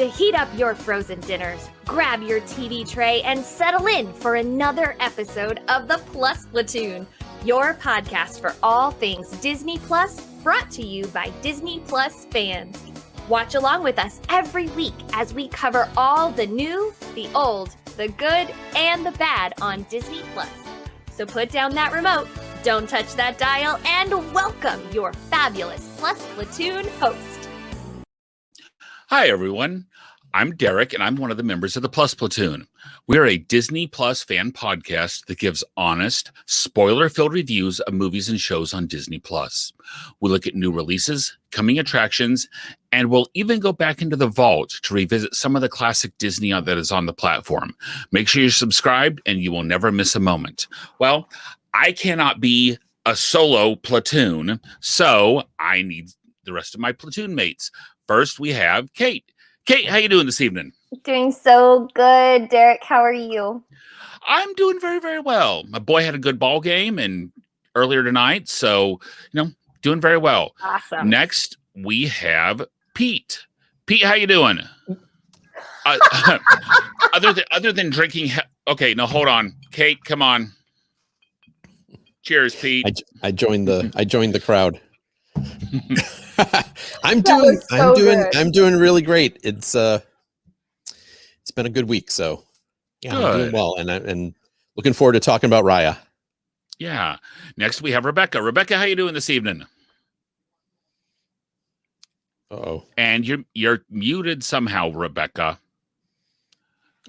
to heat up your frozen dinners, grab your TV tray, and settle in for another episode of the Plus Platoon, your podcast for all things Disney Plus, brought to you by Disney Plus fans. Watch along with us every week as we cover all the new, the old, the good, and the bad on Disney Plus. So put down that remote, don't touch that dial, and welcome your fabulous Plus Platoon host. Hi, everyone. I'm Derek, and I'm one of the members of the Plus Platoon. We're a Disney Plus fan podcast that gives honest, spoiler-filled reviews of movies and shows on Disney Plus. We look at new releases, coming attractions, and we'll even go back into the vault to revisit some of the classic Disney that is on the platform. Make sure you're subscribed, and you will never miss a moment. Well, I cannot be a solo platoon, so I need the rest of my platoon mates. First, we have Kate. Kate, how you doing this evening? Doing so good, Derek. How are you? I'm doing very, very well. My boy had a good ball game and earlier tonight, so doing very well. Awesome. Next, we have Pete. Pete, how you doing? Other than drinking. Okay, no, hold on. Kate, come on. Cheers, Pete. I joined the crowd. I'm doing really great. It's been a good week, so yeah, good. I'm doing well, and looking forward to talking about Raya. Yeah. Next we have Rebecca. Rebecca, how you doing this evening? Uh-oh. And you're muted somehow, Rebecca.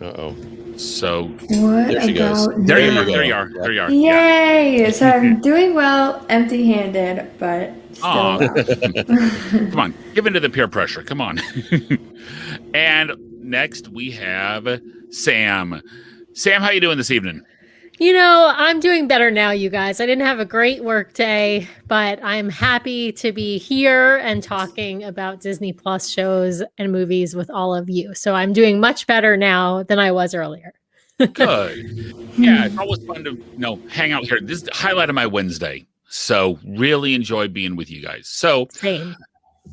Uh-oh. So what there she goes. There you are. Yay! Yeah. So I'm doing well, empty-handed, but still. Come on, give into the peer pressure. Come on. And next we have Sam. Sam, how you doing this evening? I'm doing better now, you guys. I didn't have a great work day, but I'm happy to be here and talking about Disney Plus shows and movies with all of you. So I'm doing much better now than I was earlier. Good. Yeah, it's always fun to hang out here. This is the highlight of my Wednesday. So really enjoy being with you guys. So same.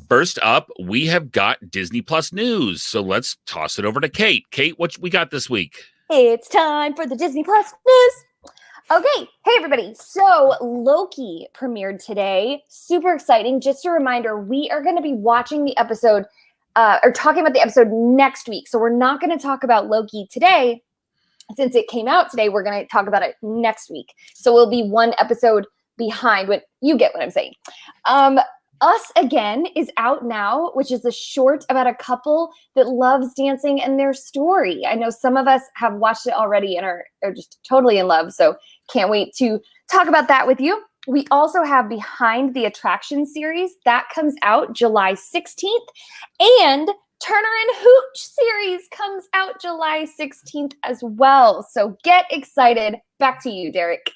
First up, we have got Disney Plus news. So let's toss it over to Kate. Kate, what we got this week? It's time for the Disney Plus news. Okay, hey everybody. So Loki premiered today. Super exciting. Just a reminder, we are going to be watching the episode or talking about the episode next week. So we're not going to talk about Loki today. Since it came out today, we're going to talk about it next week. So we'll be one episode behind. When you get what I'm saying. Us Again is out now, which is a short about a couple that loves dancing and their story. I know some of us have watched it already and are just totally in love, so can't wait to talk about that with you. We also have Behind the Attraction series. That comes out July 16th. And Turner and Hooch series comes out July 16th as well. So get excited. Back to you, Derek.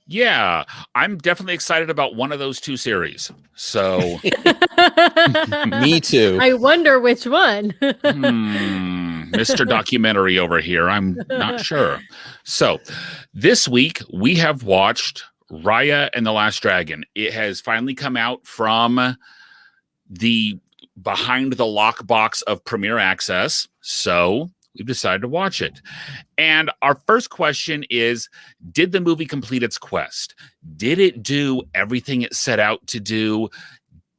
Yeah, I'm definitely excited about one of those two series. So, me too. I wonder which one. Mr. Documentary over here. I'm not sure. So, this week we have watched Raya and the Last Dragon. It has finally come out from the behind the lockbox of Premiere Access. So, we've decided to watch it. And our first question is, did the movie complete its quest? Did it do everything it set out to do?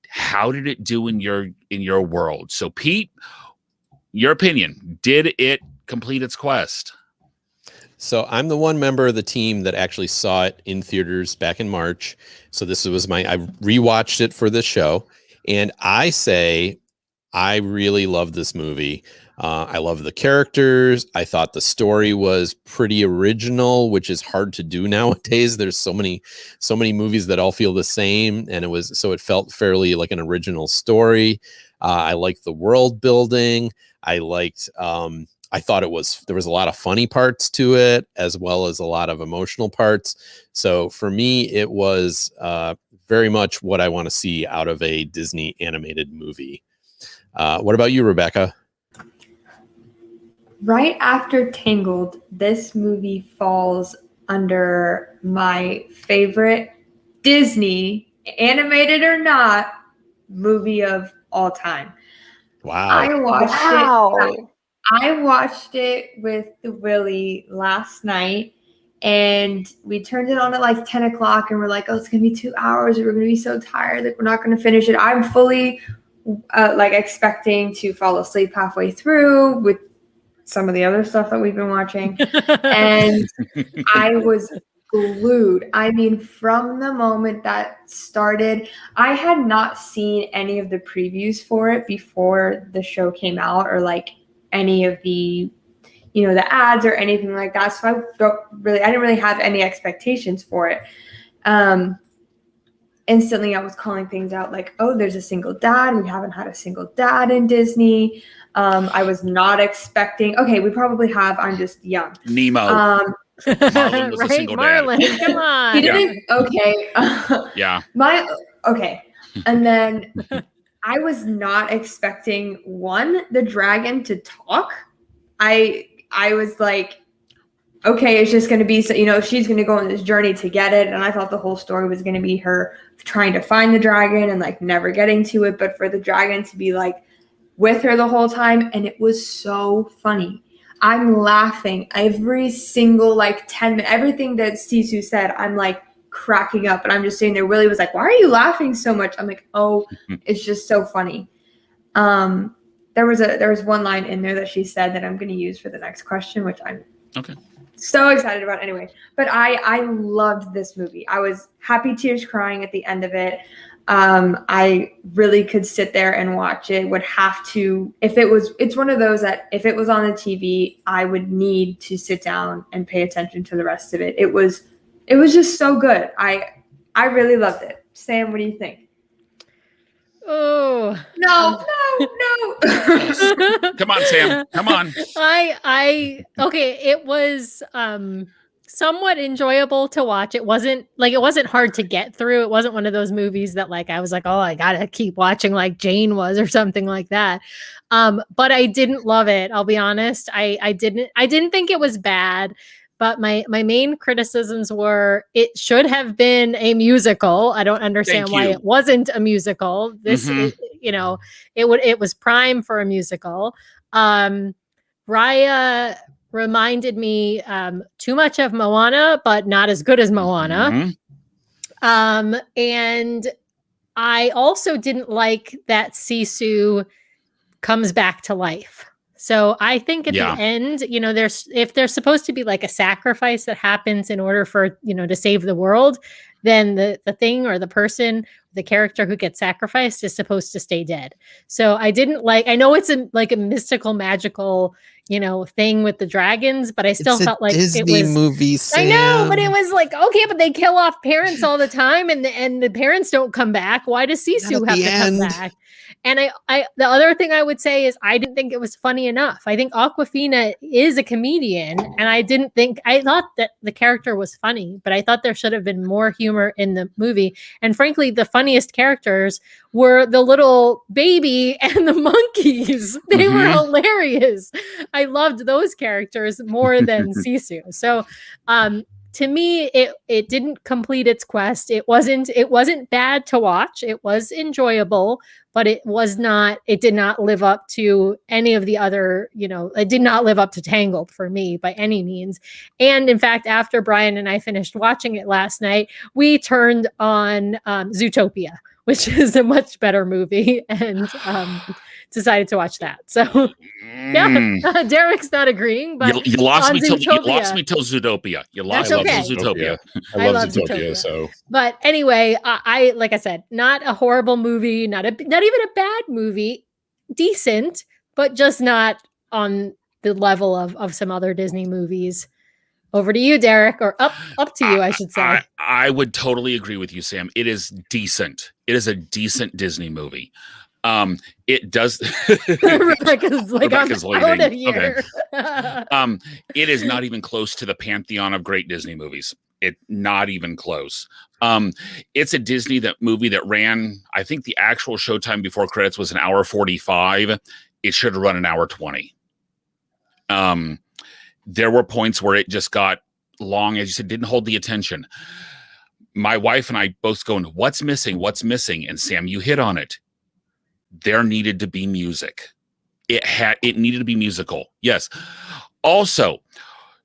How did it do in your world? So Pete, your opinion, did it complete its quest? So I'm the one member of the team that actually saw it in theaters back in March. So I rewatched it for this show. And I say, I really love this movie. I love the characters. I thought the story was pretty original, which is hard to do nowadays. There's so many movies that all feel the same, and it felt fairly like an original story. I liked the world building. I thought there was a lot of funny parts to it, as well as a lot of emotional parts. So for me, it was very much what I want to see out of a Disney animated movie. What about you, Rebecca? Right after Tangled, this movie falls under my favorite Disney, animated or not, movie of all time. Wow. I watched Wow. it. I watched it with Willie last night, and we turned it on at like 10 o'clock, and we're like, oh, it's gonna be 2 hours. We're gonna be so tired, like we're not gonna finish it. I'm fully like expecting to fall asleep halfway through with some of the other stuff that we've been watching, and I was glued. I mean, from the moment that started, I had not seen any of the previews for it before the show came out, or like any of the, the ads or anything like that. So I didn't really have any expectations for it. Instantly I was calling things out like, oh, there's a single dad. We haven't had a single dad in Disney. I was not expecting, okay, we probably have, I'm just young. Nemo. Marlon was a single dad. Marlon, come on. He didn't, okay. Yeah. Okay. And then I was not expecting the dragon to talk. I was like, okay, it's just going to be, she's going to go on this journey to get it. And I thought the whole story was going to be her trying to find the dragon and like never getting to it, but for the dragon to be like with her the whole time. And it was so funny. I'm laughing every single like 10 minutes, everything that Sisu said, I'm like cracking up, and I'm just sitting there. Willie was like, why are you laughing so much? I'm like, oh, it's just so funny. There was one line in there that she said that I'm going to use for the next question, which I'm so excited about anyway. But I loved this movie. I was happy tears crying at the end of it. I really could sit there and watch it. Would have to, it's one of those that if it was on the TV, I would need to sit down and pay attention to the rest of it. It was just so good. I really loved it. Sam, what do you think? Oh no. Come on, Sam. Come on. Okay. It was somewhat enjoyable to watch. It wasn't hard to get through. It wasn't one of those movies that like I was like, oh, I gotta keep watching like Jane was or something like that. But I didn't love it. I'll be honest. I didn't think it was bad. But my main criticisms were it should have been a musical. I don't understand why it wasn't a musical. This, it was prime for a musical. Raya reminded me too much of Moana, but not as good as Moana. And I also didn't like that Sisu comes back to life. So I think at the end, if there's supposed to be like a sacrifice that happens in order for, to save the world, then the thing or the person, the character who gets sacrificed is supposed to stay dead. So I know it's a mystical, magical, thing with the dragons, but I still felt like Disney it was movie. Sam. I know, but it was like, okay, but they kill off parents all the time and the parents don't come back. Why does Sisu have to come back? And the other thing I would say is I didn't think it was funny enough. I think Awkwafina is a comedian, and I thought that the character was funny, but I thought there should have been more humor in the movie. And frankly, the funniest characters were the little baby and the monkeys. They were hilarious. I loved those characters more than Sisu. So, to me, it didn't complete its quest. It wasn't bad to watch. It was enjoyable, but it did not live up to any of the other, it did not live up to Tangled for me by any means. And in fact, after Brian and I finished watching it last night, we turned on Zootopia, which is a much better movie, and decided to watch that. So yeah, Derek's not agreeing, but you lost me till Zootopia. You lost me till Zootopia. I love Zootopia. So, but anyway, I like I said, not a horrible movie, not even a bad movie, decent, but just not on the level of some other Disney movies. Over to you, Derek, or up to you, I should say. I would totally agree with you, Sam. It is decent. It is a decent Disney movie. It does. Rebecca's like, Rebecca's I'm out of here. Okay. It is not even close to the pantheon of great Disney movies. It not even close. It's a Disney movie that ran. I think the actual showtime before credits was an hour 45. It should have run an hour 20. There were points where it just got long, as you said, didn't hold the attention. My wife and I both going, "What's missing? What's missing?" And Sam, you hit on it. there needed to be music. It needed to be musical. Yes. Also,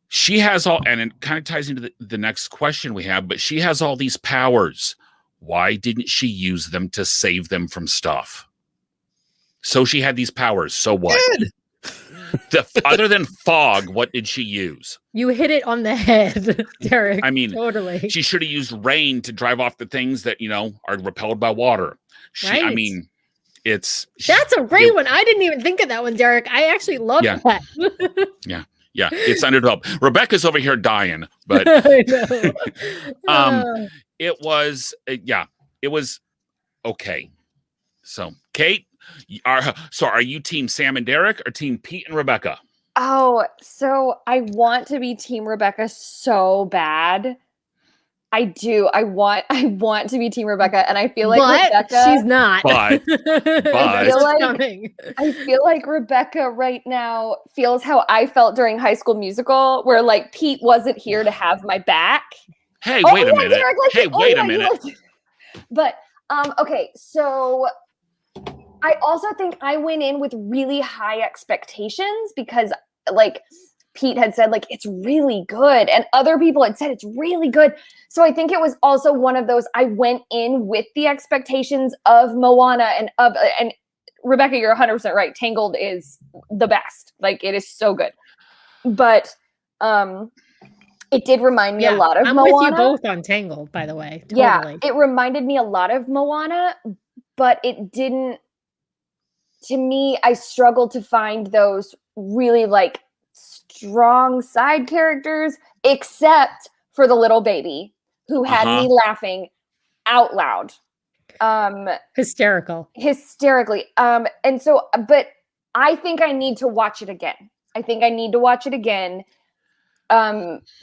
she has all, and it kind of ties into the next question we have, but she has all these powers. Why didn't she use them to save them from stuff? So she had these powers. So what? Other than fog, what did she use? You hit it on the head, Derek. I mean, totally. She should have used rain to drive off the things that, are repelled by water. Right. I mean, that's a great one. I didn't even think of that one, Derek. I actually love that. Yeah, it's underdeveloped. Rebecca's over here dying, but I know. it was okay. So, Kate, are you team Sam and Derek or team Pete and Rebecca? Oh, so I want to be team Rebecca so bad. I do. I want to be team Rebecca, and I feel like Rebecca, she's not. But I feel like Rebecca right now feels how I felt during High School Musical, where like Pete wasn't here to have my back. Hey, wait a minute. Derek, wait a minute. But okay, so I also think I went in with really high expectations because like Pete had said like it's really good and other people had said it's really good. So I think it was also one of those, I went in with the expectations of Moana and Rebecca, you're 100% right. Tangled is the best. Like it is so good. But it did remind me a lot of Moana. I'm with you both on Tangled, by the way. Totally. Yeah, it reminded me a lot of Moana, but it didn't. To me, I struggled to find those really like strong side characters, except for the little baby who had me laughing out loud. Hysterically. And so, but I think I need to watch it again.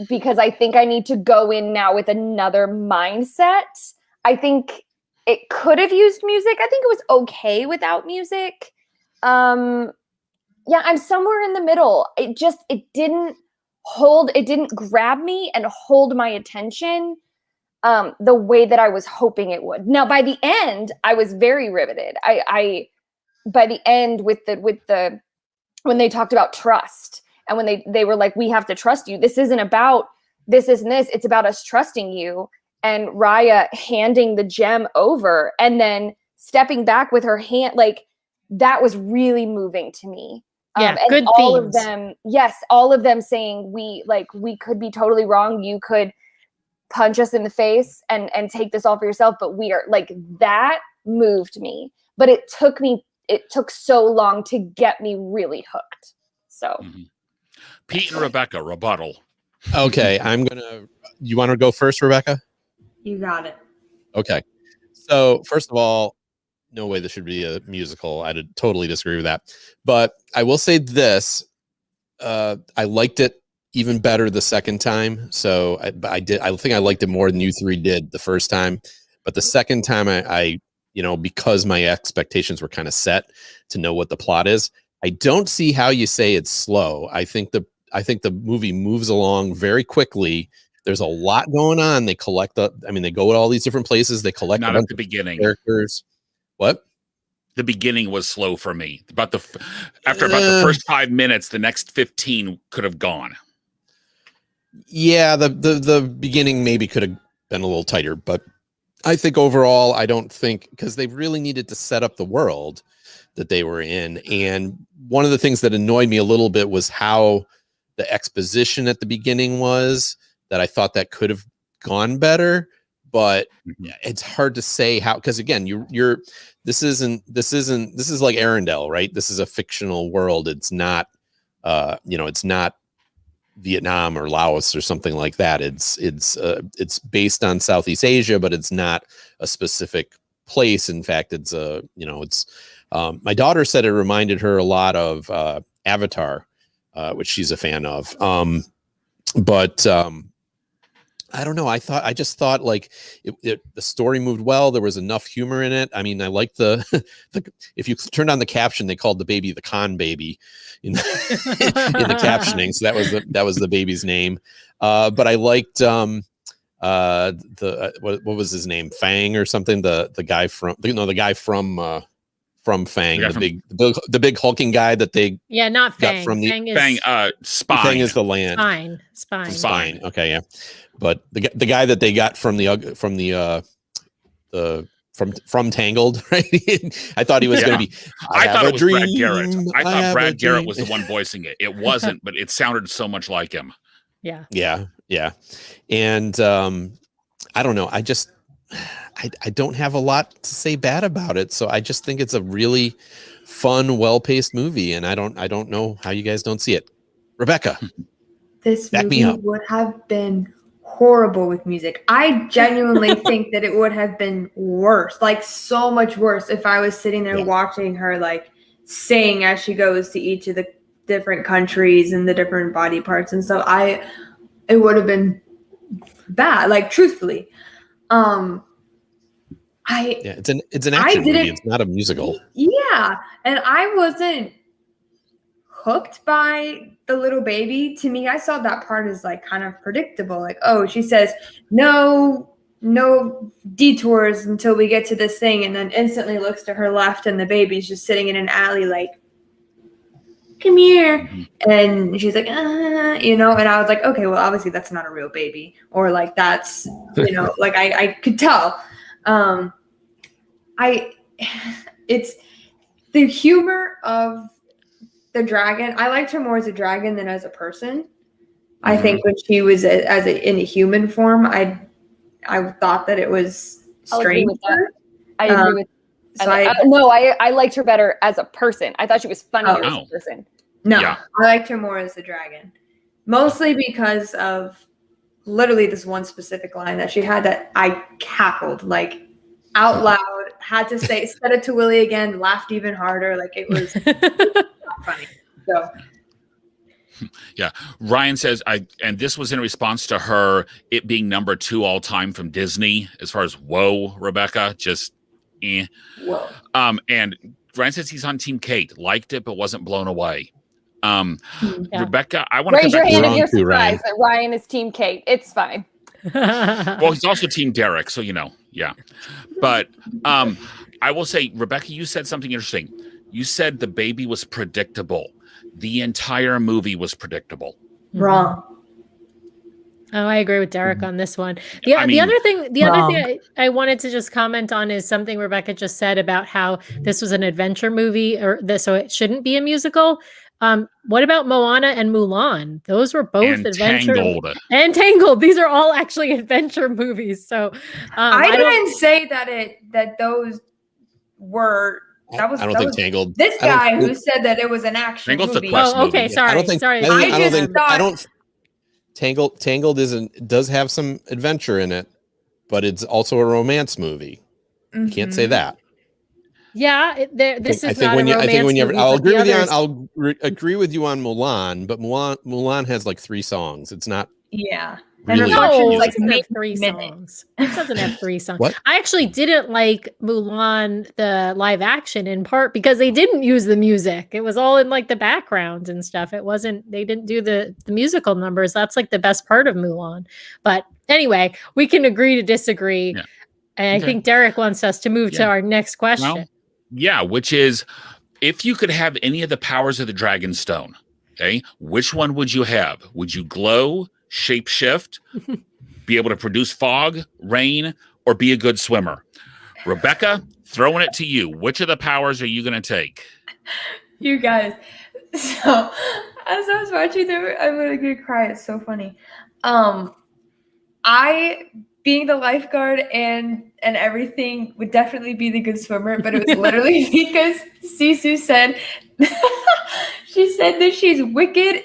Because I think I need to go in now with another mindset. I think it could have used music. I think it was okay without music. I'm somewhere in the middle. It didn't grab me and hold my attention the way that I was hoping it would. Now, by the end, I was very riveted. By the end with the when they talked about trust and when they were like, we have to trust you. This isn't about this. It's about us trusting you. And Raya handing the gem over and then stepping back with her hand, like that was really moving to me. Yeah, and good all themes. of them, yes, all of them saying we could be totally wrong. You could punch us in the face and take this all for yourself, but we are like that moved me. But it took so long to get me really hooked. So Pete and Rebecca, rebuttal. Okay, you want to go first, Rebecca? You got it. Okay. So first of all, no way this should be a musical. I totally disagree with that. But I will say this. I liked it even better the second time. So I think I liked it more than you three did the first time. But the second time I because my expectations were kind of set to know what the plot is, I don't see how you say it's slow. I think the movie moves along very quickly. There's a lot going on. They go to all these different places. They collect not at the beginning characters. What? The beginning was slow for me. After about the first 5 minutes, the next 15 could have gone. Yeah, the beginning maybe could have been a little tighter, but I think overall, I don't think because they really needed to set up the world that they were in. And one of the things that annoyed me a little bit was how the exposition at the beginning was. That I thought that could have gone better, but it's hard to say how, because again, this is like Arendelle, right? This is a fictional world. It's not, it's not Vietnam or Laos or something like that. It's based on Southeast Asia, but it's not a specific place. In fact, my daughter said it reminded her a lot of Avatar, which she's a fan of. But I don't know. I just thought like the story moved well. There was enough humor in it. I mean, I liked if you turned on the caption, they called the baby the Con baby in the captioning. So that was the baby's name. But I liked what was his name? Fang or something. The guy from from Fang, Yeah, the big hulking guy that they Yeah, not got Fang. from the Fang is Fang, Spine. Fang is the land. Spine. Spine. Okay, yeah. But the guy that they got from from Tangled, right? I thought he was going to be. I thought it was Brad Garrett. dream, I thought have Brad a Garrett dream." was the one voicing it. It wasn't, but it sounded so much like him. Yeah. Yeah. And I don't know. I don't have a lot to say bad about it. So I just think it's a really fun, well-paced movie, and I don't know how you guys don't see it. Rebecca, This back me movie up. would have been horrible with music. I genuinely think that it would have been worse, like so much worse, if I was sitting there Yeah. watching her like sing as she goes to each of the different countries and the different body parts and stuff. It would have been bad, like truthfully. Yeah, it's an action movie. It's not a musical. Yeah, and I wasn't hooked by the little baby. To me, I saw that part as like kind of predictable. Like, oh, she says no detours until we get to this thing, and then instantly looks to her left, and the baby's just sitting in an alley, like, come here, and she's like, and I was like, okay, well, obviously that's not a real baby, or like that's, like I could tell. It's the humor of the dragon. I liked her more as a dragon than as a person. I think when she was in a human form, I thought that it was strange. I agree with that. I liked her better as a person. I thought she was funnier as a person. No, Yeah. I liked her more as the dragon. Mostly because of literally this one specific line that she had that I cackled like out loud, had to said it to Willie again, laughed even harder. Like it was not funny. So Yeah. Ryan says, and this was in response to her, it being number 2 all time from Disney, as far as whoa, Rebecca, just whoa. And Ryan says he's on Team Kate, liked it, but wasn't blown away. Rebecca, I want to raise your hand if you're too, Ryan. surprised that Ryan is Team Kate. It's fine. Well, he's also Team Derek, so yeah. But I will say, Rebecca, you said something interesting. You said the baby was predictable. The entire movie was predictable. Wrong. Oh, I agree with Derek on this one. The other thing I wanted to just comment on is something Rebecca just said about how this was an adventure movie, so it shouldn't be a musical. What about Moana and Mulan? Those were both adventure and Tangled. These are all actually adventure movies. So I didn't say that those were. I don't think Tangled. This guy who said that it was an action movie. Oh, okay. Sorry. Tangled does have some adventure in it, but it's also a romance movie. You can't say that. Yeah, this is not a romance movie. I'll agree with you on. I'll agree with you on Mulan, but Mulan has like 3 songs. It's not. Yeah. Really like maybe 3 songs. It doesn't have 3 songs. What? I actually didn't like Mulan, the live action, in part because they didn't use the music. It was all in like the background and stuff. They didn't do the musical numbers. That's like the best part of Mulan. But anyway, we can agree to disagree. Yeah. And I think Derek wants us to move to our next question. Well, which is, if you could have any of the powers of the Dragon Stone, okay, which one would you have? Would you glow, shapeshift, be able to produce fog, rain, or be a good swimmer? Rebecca, throwing it to you. Which of the powers are you going to take? You guys. So, as I was watching them, I'm going to cry. It's so funny. I, being the lifeguard and everything, would definitely be the good swimmer, but it was literally because Sisu said, she said that she's wicked.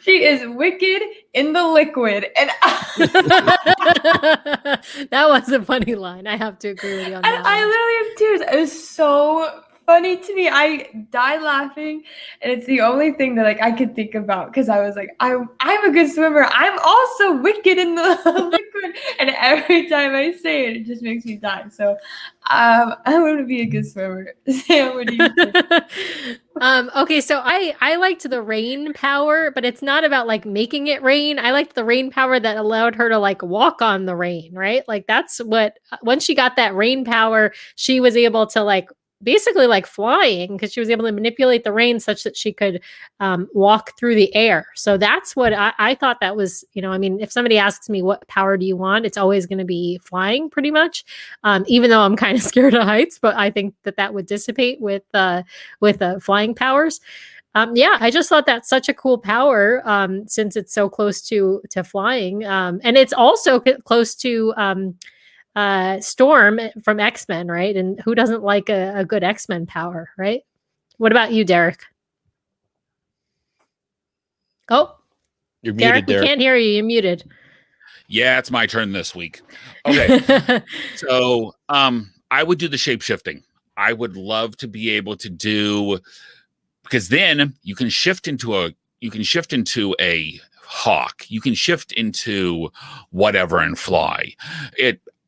She is wicked in the liquid. And that was a funny line. I have to agree with you on that. I literally have tears. It was so funny to me. I died laughing, and it's the only thing that I could think about, because I was like, I'm a good swimmer. I'm also wicked in the liquid, and every time I say it, it just makes me die. So I want to be a good swimmer. Sam, what do you think? Okay, so I liked the rain power, but it's not about like making it rain. I liked the rain power that allowed her to like walk on the rain, right? Like that's what, once she got that rain power, she was able to like basically like flying because she was able to manipulate the rain such that she could walk through the air. So that's what I thought that was, I mean, if somebody asks me what power do you want, it's always going to be flying pretty much. Even though I'm kind of scared of heights, but I think that would dissipate with flying powers. Yeah, I just thought that's such a cool power since it's so close to flying. And it's also close to Storm from X-Men, right? And who doesn't like a good X-Men power, right? What about you, Derek? Oh, You're muted, Derek. We can't hear you. You're muted. Yeah, it's my turn this week. Okay. So I would do the shape-shifting. I would love to be able to do, because then you can shift into a hawk. You can shift into whatever and fly.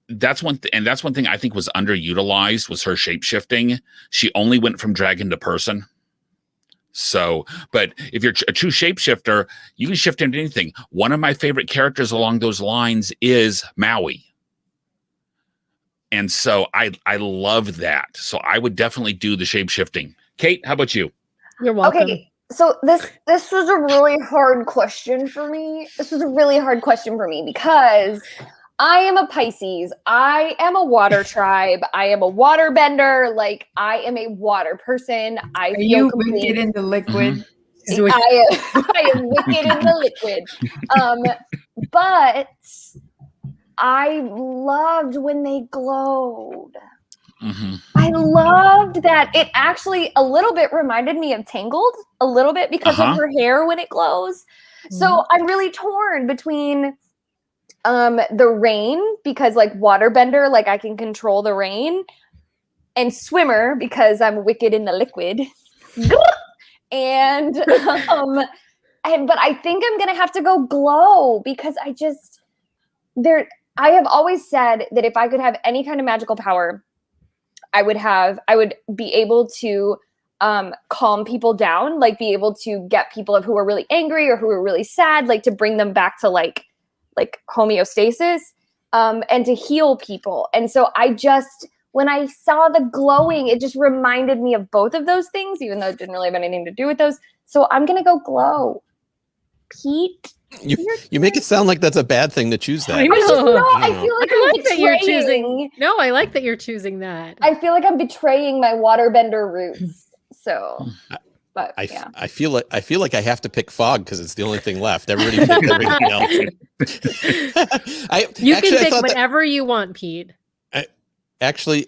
That's one thing I think was underutilized was her shape shifting. She only went from dragon to person. So, but if you're a true shapeshifter, you can shift into anything. One of my favorite characters along those lines is Maui. And so I love that. So I would definitely do the shape shifting. Kate, how about you? You're welcome. Okay. So this was a really hard question for me. Because I am a Pisces. I am a water tribe. I am a water bender. Like, I am a water person. Are you wicked in the liquid? I am wicked in the liquid. But I loved when they glowed. Mm-hmm. I loved that. It actually a little bit reminded me of Tangled, a little bit because of her hair when it glows. So I'm really torn between the rain, because like waterbender, like I can control the rain, and swimmer because I'm wicked in the liquid. And but I think I'm gonna have to go glow because I have always said that if I could have any kind of magical power, I would be able to calm people down, like be able to get people who are really angry or who are really sad, like to bring them back to like homeostasis, and to heal people. And so when I saw the glowing, it just reminded me of both of those things, even though it didn't really have anything to do with those. So I'm going to go glow. Pete? You make it sound like that's a bad thing to choose that. I know. I feel like I'm that you're betraying. choosing. No, I like that you're choosing that. I feel like I'm betraying my waterbender roots. So, but yeah. I feel like I have to pick fog because it's the only thing left. Everybody picked everything else. You can pick whatever you want, Pete. Actually,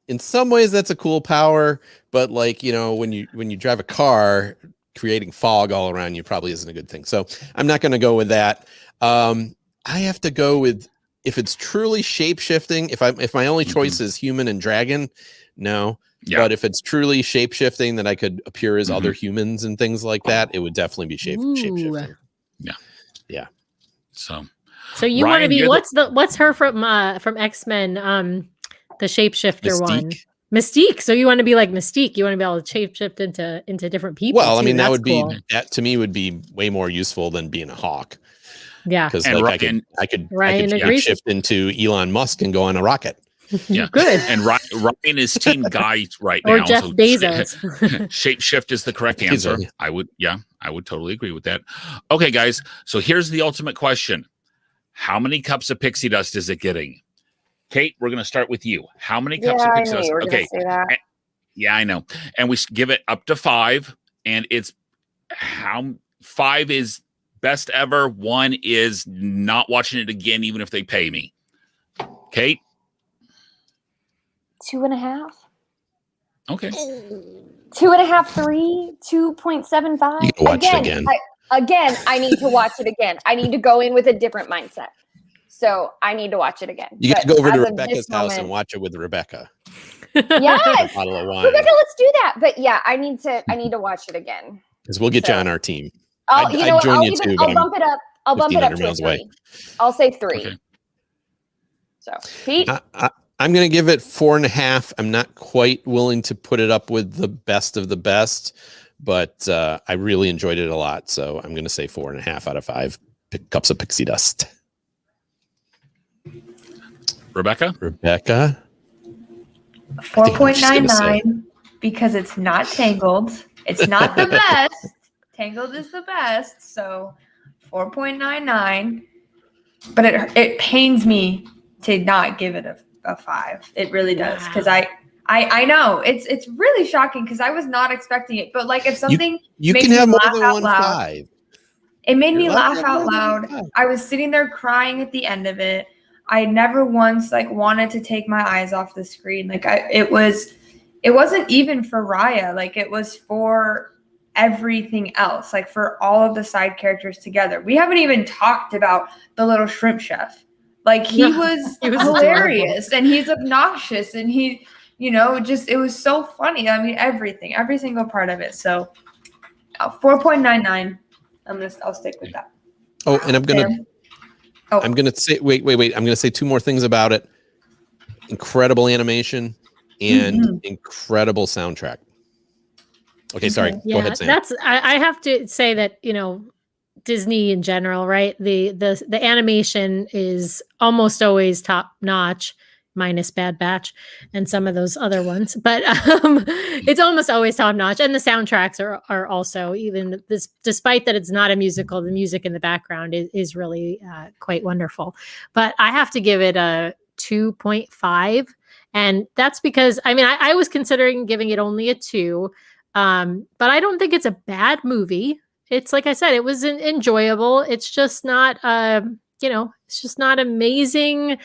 in some ways that's a cool power, but like, when you drive a car, creating fog all around you probably isn't a good thing. So I'm not going to go with that. I have to go with, if it's truly shape shifting, if my only choice is human and dragon, no. Yeah. But if it's truly shape shifting, that I could appear as other humans and things like that, it would definitely be shape shifting. Yeah. So you want to be, what's her from X-Men, the shapeshifter one? Mystique. So you want to be like Mystique. You want to be able to shapeshift into different people. Well, I mean, that to me would be way more useful than being a hawk. Yeah. Because I could shift into Elon Musk and go on a rocket. Yeah. Good. And Ryan is team guy right or now. Or Jeff Bezos. Shapeshift is the correct answer. I would totally agree with that. Okay, guys. So here's the ultimate question. How many cups of pixie dust is it getting? Kate, we're going to start with you. How many cups of pixie dust? Okay. Yeah, I know. And we give it up to 5. And it's 5 is best ever. 1 is not watching it again, even if they pay me. Kate? 2.5. Okay. 2.5, 3, 2.75. You can watch it again. I need to watch it again. I need to go in with a different mindset. So I need to watch it again. You get to go over to Rebecca's house and watch it with Rebecca. Yes. Bottle of wine. Rebecca, let's do that. But yeah, I need to watch it again. Because we'll get you on our team. I'll bump it up. I'll bump it up to 3. I'll say 3. Okay. So Pete? I'm going to give it 4.5. I'm not quite willing to put it up with the best of the best, but I really enjoyed it a lot. So I'm going to say 4.5 out of 5 cups of pixie dust. Rebecca? 4.99 because it's not Tangled. It's not the best. Tangled is the best, so 4.99. But it pains me to not give it a 5. It really does, because I know it's really shocking because I was not expecting it. But like if something you makes can have me more laugh than out one loud, 5. it made me You're allowed to laugh have out more than loud. one 5. I was sitting there crying at the end of it. I never once like wanted to take my eyes off the screen. Like it wasn't even for Raya. Like it was for everything else. Like for all of the side characters together. We haven't even talked about the little shrimp chef. Like he was hilarious and he's obnoxious and he, it was so funny. I mean, every single part of it. So 4.99. I'll stick with that. Oh, and I'm gonna say wait. I'm gonna say 2 more things about it. Incredible animation and incredible soundtrack. Okay, sorry. Yeah, Go ahead, Sam. I have to say that, Disney in general, right? The animation is almost always top notch, minus Bad Batch and some of those other ones, but it's almost always top notch. And the soundtracks are also, even this, despite that it's not a musical, the music in the background is really quite wonderful. But I have to give it a 2.5, and that's because I was considering giving it only a 2, but I don't think it's a bad movie. It's like I said, it was enjoyable. It's just not, it's just not amazing.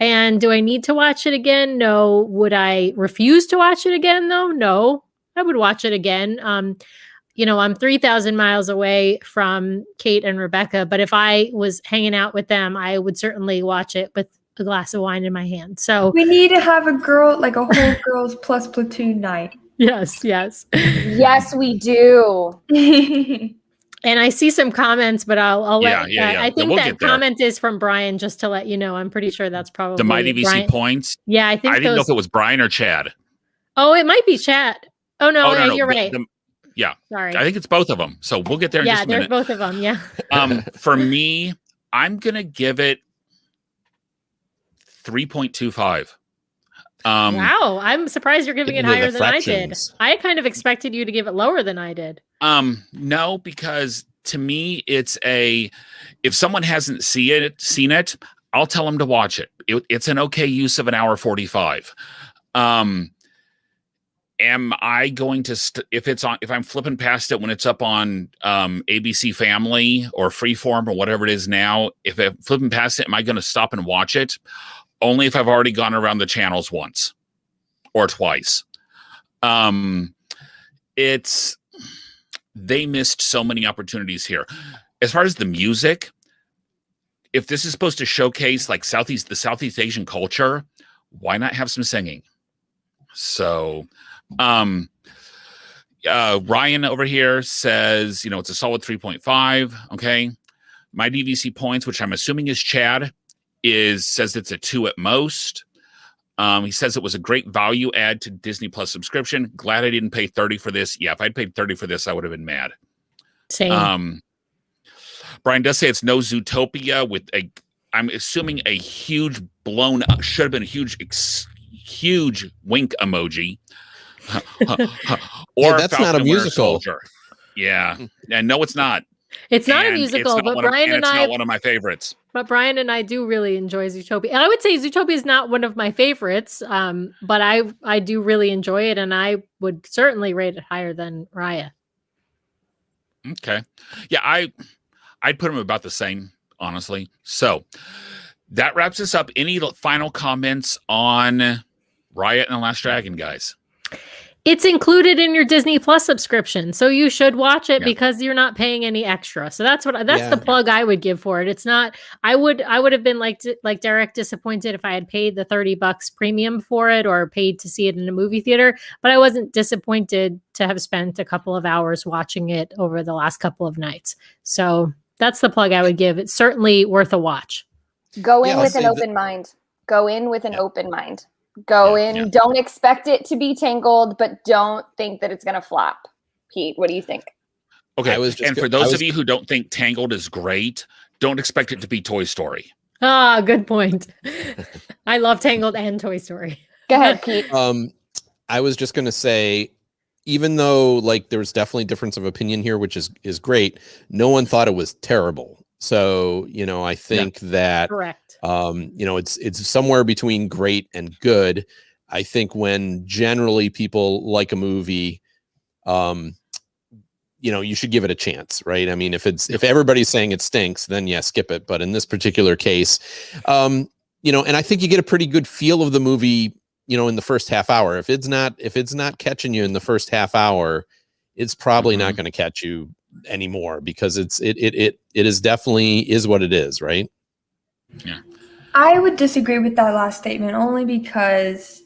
And do I need to watch it again? No. Would I refuse to watch it again, though? No. I would watch it again. I'm 3,000 miles away from Kate and Rebecca, but if I was hanging out with them, I would certainly watch it with a glass of wine in my hand. So we need to have a whole girls plus platoon night. Yes. Yes, we do. And I see some comments, but I'll let. Yeah. I think We'll that comment is from Brian. Just to let you know, I'm pretty sure that's probably the Mighty VC Brian. points. Yeah, I didn't know if it was Brian or Chad. Oh, it might be Chad. Oh no, you're right. Yeah, sorry. I think it's both of them. So we'll get there in just a minute. Yeah, there's both of them. Yeah. For me, I'm gonna give it 3.25. Wow, I'm surprised you're giving it higher than I did. I kind of expected you to give it lower than I did. No, because to me, it's if someone hasn't seen it, I'll tell them to watch it. It's an okay use of an hour 45. Am I going to if I'm flipping past it when it's up on ABC Family or Freeform or whatever it is now, if I'm flipping past it, am I going to stop and watch it? Only if I've already gone around the channels once or twice. They missed so many opportunities here. As far as the music, if this is supposed to showcase like the Southeast Asian culture, why not have some singing? So, Ryan over here says, it's a solid 3.5. Okay. My DVC points, which I'm assuming is Chad, says it's a 2 at most. He says it was a great value add to Disney Plus subscription. Glad I didn't pay $30 for this. Yeah, if I'd paid $30 for this, I would have been mad. Same. Brian does say it's no Zootopia with I'm assuming a huge blown up, should have been a huge wink emoji. Or that's Falcon not a musical. Soldier. Yeah. And no, it's not. It's not a musical, but Brian and I, it's not one of my favorites. But Brian and I do really enjoy Zootopia. And I would say Zootopia is not one of my favorites, but I do really enjoy it, and I would certainly rate it higher than Raya. Okay. Yeah, I'd put them about the same, honestly. So that wraps us up. Any final comments on Raya and the Last Dragon, guys? It's included in your Disney Plus subscription, so you should watch it because you're not paying any extra. So that's the plug I would give for it. It's not. I would have been like Derek, disappointed if I had paid the $30 premium for it or paid to see it in a movie theater. But I wasn't disappointed to have spent a couple of hours watching it over the last couple of nights. So that's the plug I would give. It's certainly worth a watch. Go in with an open mind. Go in with an open mind. Go in. Don't expect it to be Tangled, but don't think that it's going to flop. Pete, what do you think? Okay. And for those of you who don't think Tangled is great, don't expect it to be Toy Story. Ah, good point. I love Tangled and Toy Story. Go ahead, Pete. I was just going to say, even though like there's definitely difference of opinion here, which is great, no one thought it was terrible. So, I think that, Correct. it's somewhere between great and good. I think when generally people like a movie, you should give it a chance, right? I mean, if everybody's saying it stinks, then yeah, skip it. But in this particular case, and I think you get a pretty good feel of the movie, in the first half hour. If it's not catching you in the first half hour, it's probably not going to catch you anymore, because it is definitely is what it is, right? Yeah. I would disagree with that last statement only because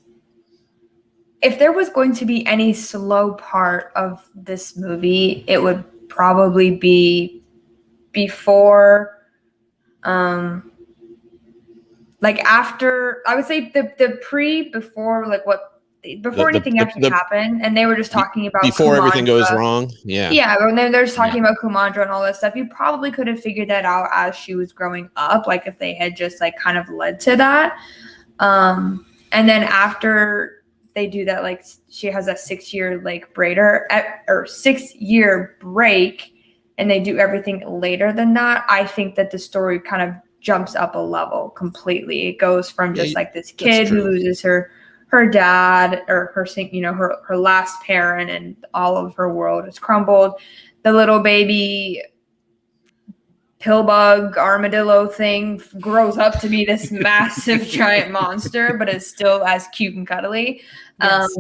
if there was going to be any slow part of this movie, it would probably be before, like after, I would say before anything actually happened, and they were just talking about before everything goes Kumandra. wrong. Yeah. Yeah, when they're just talking about Kumandra and all that stuff, you probably could have figured that out as she was growing up, like if they had just like kind of led to that. And then after they do that, like she has a 6-year like or 6-year break, and they do everything later than that. I think that the story kind of jumps up a level completely. It goes from just like this kid who loses her dad, or her last parent, and all of her world has crumbled. The little baby pillbug armadillo thing grows up to be this massive giant monster, but is still as cute and cuddly. Yes.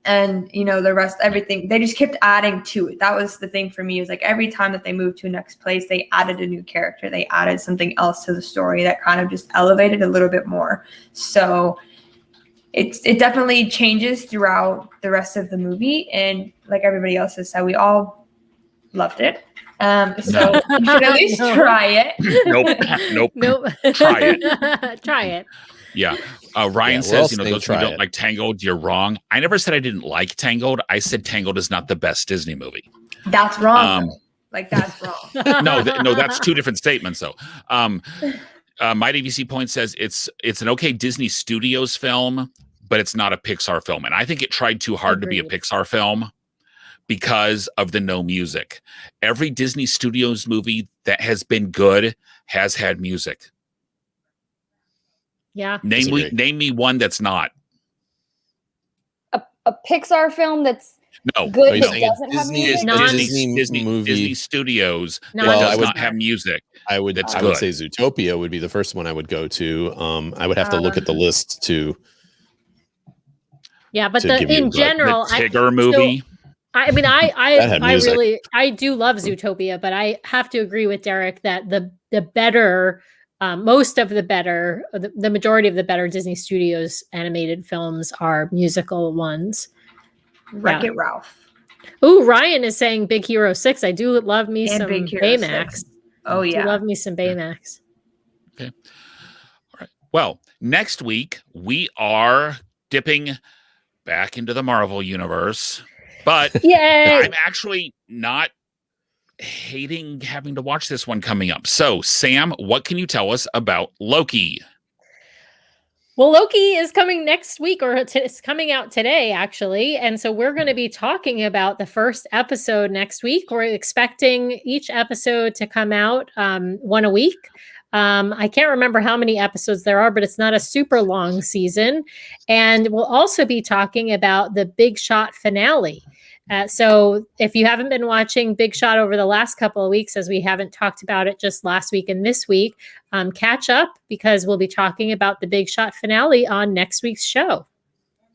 And the rest, everything, they just kept adding to it. That was the thing for me, is like every time that they moved to a next place, they added a new character. They added something else to the story that kind of just elevated a little bit more. So it definitely changes throughout the rest of the movie. And like everybody else has said, we all loved it. So you should at least try it. Nope. Try it. Try it. Yeah. Ryan says, those who don't like Tangled, you're wrong. I never said I didn't like Tangled. I said Tangled is not the best Disney movie. That's wrong. That's wrong. No, that's two different statements, though. Mighty VC Point says it's an okay Disney Studios film, but it's not a Pixar film. And I think it tried too hard to be a Pixar film because of the no music. Every Disney Studios movie that has been good has had music. Yeah. Name me one that's not. A Pixar film that's no good that doesn't have music? Disney Studios that does not have music. I would say Zootopia would be the first one I would go to. I would have to look at the list to. Yeah, but in general, the Tigger movie. I mean, I do love Zootopia, but I have to agree with Derek that the better, most of the better, the majority of the better Disney Studios animated films are musical ones. Wreck-It Ralph. Ooh, Ryan is saying Big Hero 6. I do love me some Baymax. 6. Oh yeah, I love me some Baymax. Okay. All right. Well, next week we are dipping back into the Marvel universe. But I'm actually not hating having to watch this one coming up. So, Sam, what can you tell us about Loki? Well, Loki is coming next week, or it's coming out today, actually. And so we're going to be talking about the first episode next week. We're expecting each episode to come out one a week. I can't remember how many episodes there are, but it's not a super long season. And we'll also be talking about the Big Shot finale. So if you haven't been watching Big Shot over the last couple of weeks, as we haven't talked about it just last week and this week, catch up, because we'll be talking about the Big Shot finale on next week's show.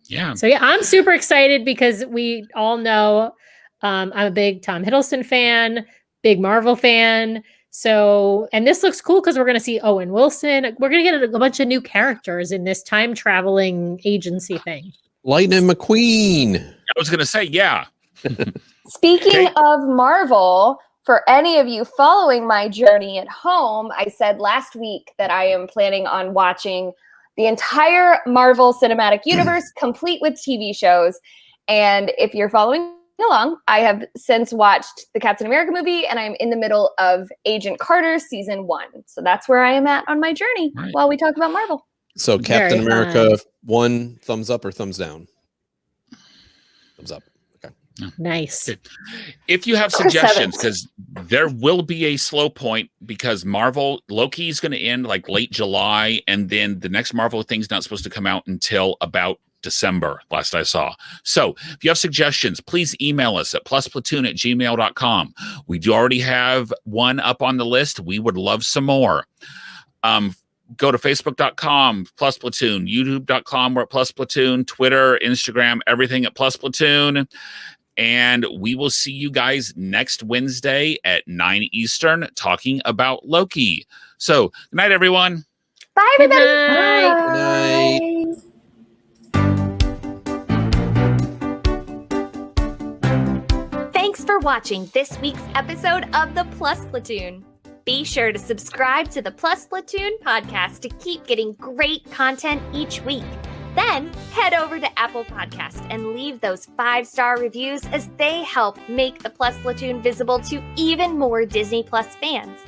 Yeah. So I'm super excited because we all know I'm a big Tom Hiddleston fan, big Marvel fan. So, and this looks cool because we're going to see Owen Wilson. We're going to get a bunch of new characters in this time traveling agency thing. Lightning McQueen. I was going to say, yeah. Speaking of Marvel, for any of you following my journey at home, I said last week that I am planning on watching the entire Marvel Cinematic Universe, complete with TV shows. And if you're following along, I have since watched the Captain America movie, and I'm in the middle of Agent Carter season 1. So that's where I am at on my journey while we talk about Marvel. So Very Captain America, fun. 1 thumbs up or thumbs down? Thumbs up. Okay. Nice. Good. If you have Chris suggestions, Evans. because there will be a slow point because Loki is going to end like late July, and then the next Marvel thing's not supposed to come out until about December, last I saw. So if you have suggestions, please email us at plusplatoon@gmail.com. We do already have one up on the list. We would love some more. Go to facebook.com, Plus Platoon, youtube.com, we're at Plus Platoon, Twitter, Instagram, everything at Plus Platoon. And we will see you guys next Wednesday at 9 Eastern talking about Loki. So, good night, everyone. Bye, Good everybody. night. Thanks for watching this week's episode of the Plus Platoon. Be sure to subscribe to the Plus Platoon podcast to keep getting great content each week. Then head over to Apple Podcast and leave those 5-star reviews as they help make the Plus Platoon visible to even more Disney Plus fans.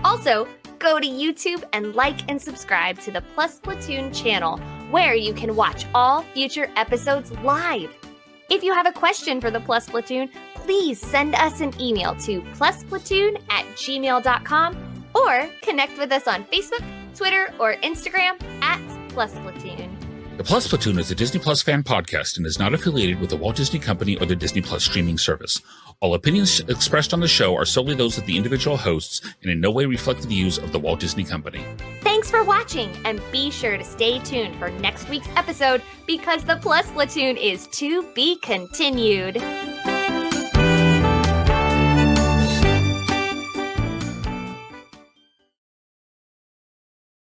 Also, go to YouTube and like and subscribe to the Plus Platoon channel, where you can watch all future episodes live. If you have a question for the Plus Platoon, please send us an email to plusplatoon@gmail.com or connect with us on Facebook, Twitter, or Instagram at Plus Platoon. The Plus Platoon is a Disney Plus fan podcast and is not affiliated with the Walt Disney Company or the Disney Plus streaming service. All opinions expressed on the show are solely those of the individual hosts and in no way reflect the views of the Walt Disney Company. Thanks for watching, and be sure to stay tuned for next week's episode because the Plus Platoon is to be continued.